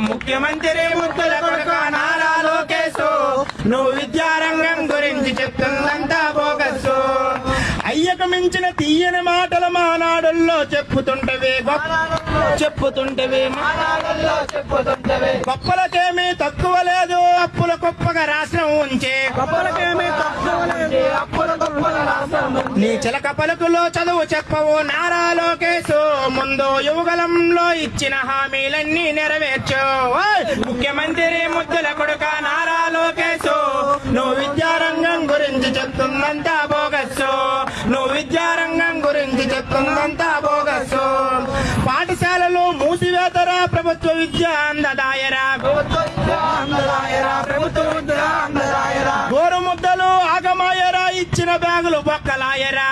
ముఖ్యమంత్రి ముద్దుల కొడుక నారా లోకేశ్ నువ్వు విద్యారంగం గురించి చెప్తుందంతా బోగస్సు. అయ్యకు మించిన తీయని మాటల మానాడుల్లో చెప్పుతుంటవే గొప్పలకేమీ తక్కువ లేదు అప్పుల గొప్పగా రాష్ట్రం ఉంచే నీ చిలక పలుకులో చదువు చెప్పవు నారా లోకేశ్ ముందు యువగలంలో ఇచ్చిన హామీలన్నీ నెరవేర్చు. ముఖ్యమంత్రి ముద్దుల కొడుక నారా లోకేశ్ నువ్వు విద్యారంగం గురించి చెప్తుందంతా బోగస్సు. నువ్వు విద్యారంగం గురించి చెప్తుందంతా బోగస్సు. పాఠశాలలు మూసివేతరా ప్రభుత్వ విద్య అందదాయరా గోరు ముద్దలు ఆగమాయరా ఇచ్చిన బ్యాగులు బొక్కలాయరా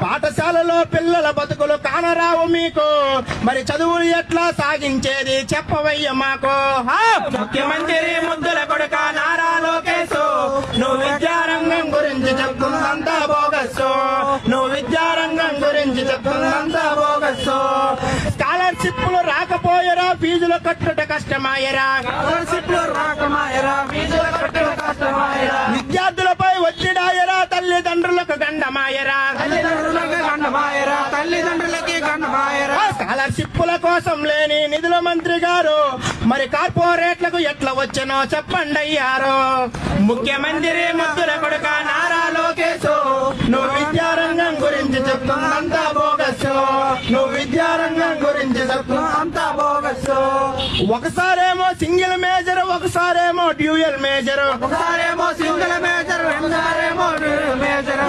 పాఠశాలలో పిల్లల బతుకులు కానరావు మీకు మరి చదువులు ఎట్లా సాగించేది చెప్పవయ్య మాకు. ముఖ్యమంత్రి ముద్దుల కొడుక నారా లోకేశ్ నువ్వు విద్యారంగం గురించి చెప్తుందంతా బోగస్సు. నువ్వు విద్యారంగం గురించి చెప్తుందంతా బోగస్సు. స్కాలర్షిప్లు రాకపోయరా ఫీజులు కట్టుట కష్టమాయరా విద్యార్థులపై ఒత్తిడాయరా తల్లిదండ్రులకు గండమాయరా స్కాలర్షిప్ల కోసం లేని నిధుల మంత్రి గారు మరి కార్పొరేట్లకు ఎట్లా వచ్చనో చెప్పండి అయ్యారు. ముఖ్యమంత్రి ముద్దుల కొడుక నారా లోకేశ్ నువ్వు విద్యారంగం గురించి చెప్తుందంతా బోగస్సు. నువ్వు విద్యారంగం గురించి చెప్తుందంతా బోగస్సు. ఒకసారేమో సింగిల్ మేజర్ ఒకసారేమో డ్యూయల్ మేజర్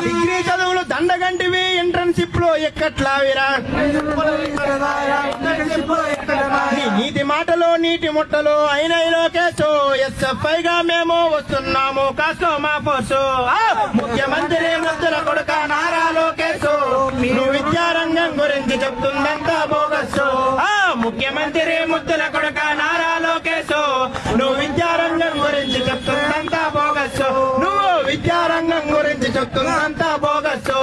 డిగ్రీ చదువులు దండగంటివి ఇంటర్న్షిప్ లో ఎక్కట్లావిరా నీ నీతి మాటలు నీటి ముట్టలు అయిన లోకేశ్ ఎస్ఎఫ్ఐ గా మేము వస్తున్నాము కాస్తో మా పోసు. ముఖ్యమంత్రి ముద్దుల కొడుక నారా లోకేశ్ నువ్వు విద్యారంగం గురించి చెప్తుందంతా బోగస్సు. ముఖ్యమంత్రి ముద్దుల కొడుక నారా లోకేశ్ నువ్వు విద్యారంగం గురించి చెప్తుందంతా బోగస్సు. నువ్వు విద్యారంగం గురించి చెప్తుందంతా బోగస్సు.